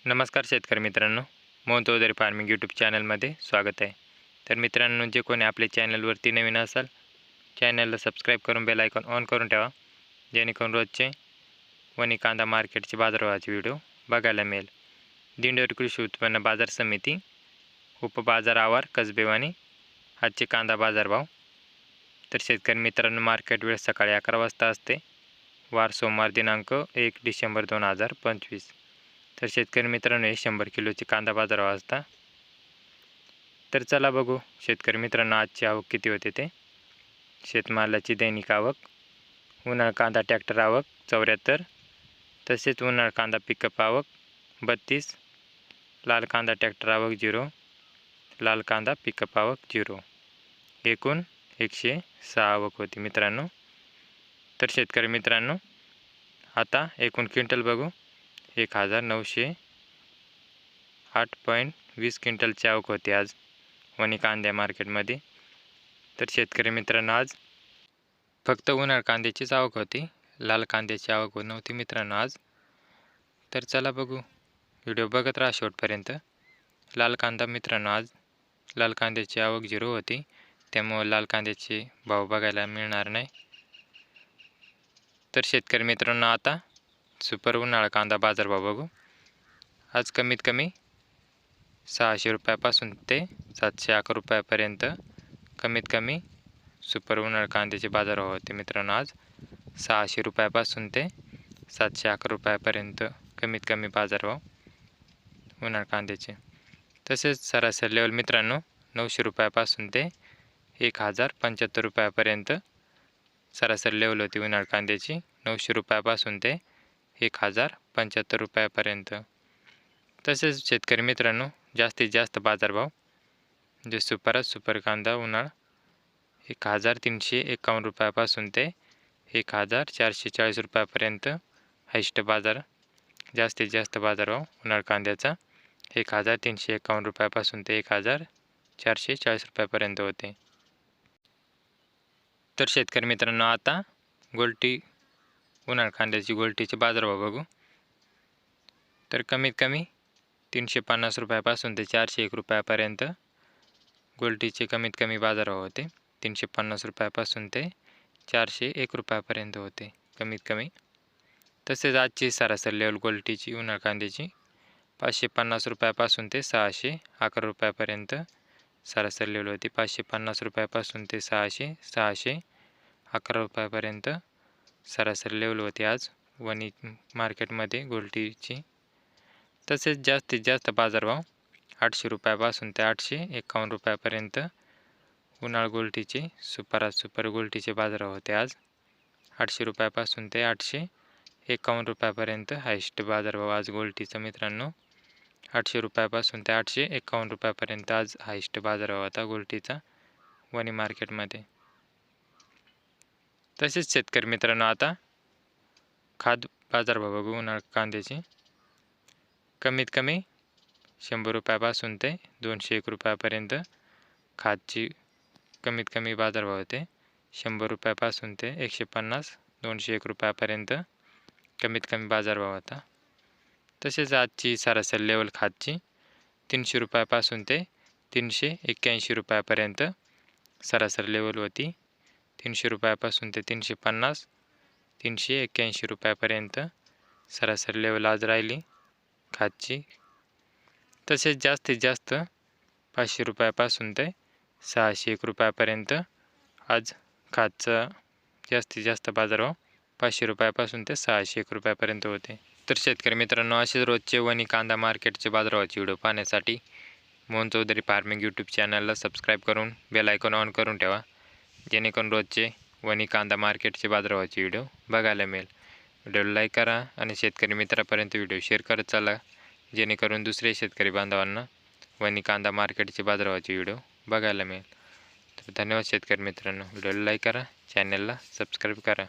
नमस्कार शेतकरी मित्रांनो, मोहन चौधरी फार्मिंग यूट्यूब चॅनलमध्ये स्वागत आहे। तर मित्रांनो, जे कोणी आपल्या चॅनलवरती नवीन असाल, चॅनलला सबस्क्राईब करून बेल आयकॉन ऑन करून ठेवा, जेणेकरून रोजचे वणी कांदा मार्केटचे बाजारभावाचे व्हिडिओ बघायला मिळेल। दिंडोरी कृषी उत्पन्न बाजार समिती उपबाजार आवार कसबेवानी आजचे कांदा बाजारभाव। तर शेतकरी मित्रांनो, मार्केट वेळ सकाळी 11 वाजता असते, वार सोमवार दिनांक 1 डिसेंबर 2025। तर शेतकरी मित्रांनो, 100 किलोची कांदा बाजारभाव असता। तर चला बघू शेतकरी मित्रांनो, आजची आवक किती होते ते। शेतमालाची दैनिक आवक, उन्हाळ कांदा ट्रॅक्टर आवक 74, तसेच उन्हाळ कांदा पिकअप आवक 32, लाल कांदा ट्रॅक्टर आवक 0, लाल कांदा पिकअप आवक 0, एकूण 106 आवक होती मित्रांनो। तर शेतकरी मित्रांनो, आता एकूण क्विंटल बघू, 1908.20 क्विंटलची आवक होती आज वणी कांद्या मार्केटमध्ये। तर शेतकरी मित्रांनो, आज फक्त उन्हाळ कांद्याचीच आवक होती, लाल कांद्याची आवक नव्हती मित्रांनो आज। तर चला बघू, व्हिडिओ बघत राहा शेवटपर्यंत। लाल कांदा मित्रांनो, आज लाल कांद्याची आवक 0 होती, त्यामुळे लाल कांद्याचे भाव बघायला मिळणार नाही। तर शेतकरी मित्रांनो, आता सुपर उन्हाळा कांदा बाजारभाव बघू। आज कमीत कमी 600 रुपयापासून ते 711 रुपयापर्यंत कमीत कमी सुपर उन्हाळा कांद्याचे बाजारभाव होते मित्रांनो। आज 600 रुपयापासून ते 711 रुपयापर्यंत कमीत कमी बाजारभाव उन्हाळा कांद्याचे। तसेच सरासरी लेवल मित्रांनो, 900 रुपयापासून ते 1075 रुपयापर्यंत सरासरी लेवल होती उन्हाळ कांद्याची। 900 रुपयापासून ते 1075 रुपयापर्यंत। तसेच शेतकरी मित्रांनो, जास्तीत जास्त बाजारभाव जे सुपर कांदा उन्हाळ 1351 रुपयापासून ते 1440 रुपयापर्यंत हायस्ट बाजार, जास्तीत जास्त बाजारभाव उन्हाळ कांद्याचा 1351 रुपयापासून ते 1440 रुपयापर्यंत होते। तर शेतकरी मित्रांनो, आता गोल्टी उन्हाळ कांद्याची गोल्टीचे बाजारभाव बघू। तर कमीत कमी 350 रुपयापासून ते 401 रुपयापर्यंत गोल्टीचे कमीत कमी बाजारभाव होते। 350 रुपयापासून ते 401 रुपयापर्यंत होते कमीत कमी। तसेच आजची सरासरी लेवल गोल्टीची उन्हाळ कांद्याची 550 रुपयापासून ते 611 रुपयापर्यंत सरासरी लेवल होती। 550 रुपयापासून ते 611 रुपयापर्यंत सरासरी लेवल होती आज वणी मार्केटमध्ये गोल्टीची। तसेच जास्तीत जास्त बाजारभाव 800 रुपयापासून ते 851 रुपयापर्यंत उन्हाळ गोल्टीचे सुपर गोल्टीचे बाजारभाव होते आज। 800 रुपयापासून ते 851 रुपयापर्यंत हायस्ट बाजारभाव आज गोल्टीचा मित्रांनो। 800 रुपयापासून ते 851 रुपयापर्यंत आज हायस्ट बाजारभाव होता गोल्टीचा वणी मार्केटमध्ये। तसेच शेतकरी मित्रांनो, आता खाद बाजारभाव बघू उन्हाळ कांद्याची। कमीत कमी 100 रुपयापासून ते 201 रुपयापर्यंत खादची कमीत कमी बाजारभाव होते। 100 रुपयापासून ते 150 201 रुपयापर्यंत कमीत कमी बाजारभाव होता। तसेच आजची सरासरी लेवल खादची 300 रुपयापासून ते 381 रुपयापर्यंत सरासरी लेवल होती। 300 रुपयापासून ते 350 381 रुपयापर्यंत सरासरी लेवल आज राहिली खादची। तसेच जास्तीत जास्त 500 रुपयापासून ते 601 रुपयापर्यंत आज खादचा जास्तीत जास्त बाजारभाव 500 रुपयापासून ते 601 रुपयापर्यंत होते। तर शेतकरी मित्रांनो, असेच रोजचे वणी कांदा मार्केटचे बाजारभावाचे व्हिडिओ पाहण्यासाठी मोहन चौधरी फार्मिंग यूट्यूब चॅनलला सबस्क्राईब करून बेल आयकॉन ऑन करून ठेवा, जेणेकरून रोजचे वणी कांदा मार्केटचे बाजारभावाचे व्हिडिओ बघायला मिळेल। व्हिडिओला लाईक करा आणि शेतकरी मित्रापर्यंत व्हिडिओ शेअर करत चला, जेणेकरून दुसरे शेतकरी बांधवांना वणी कांदा मार्केटचे बाजारभावाचे व्हिडिओ बघायला मिळेल। तर धन्यवाद शेतकरी मित्रांनो, व्हिडिओला लाईक करा, चॅनलला सबस्क्राईब करा।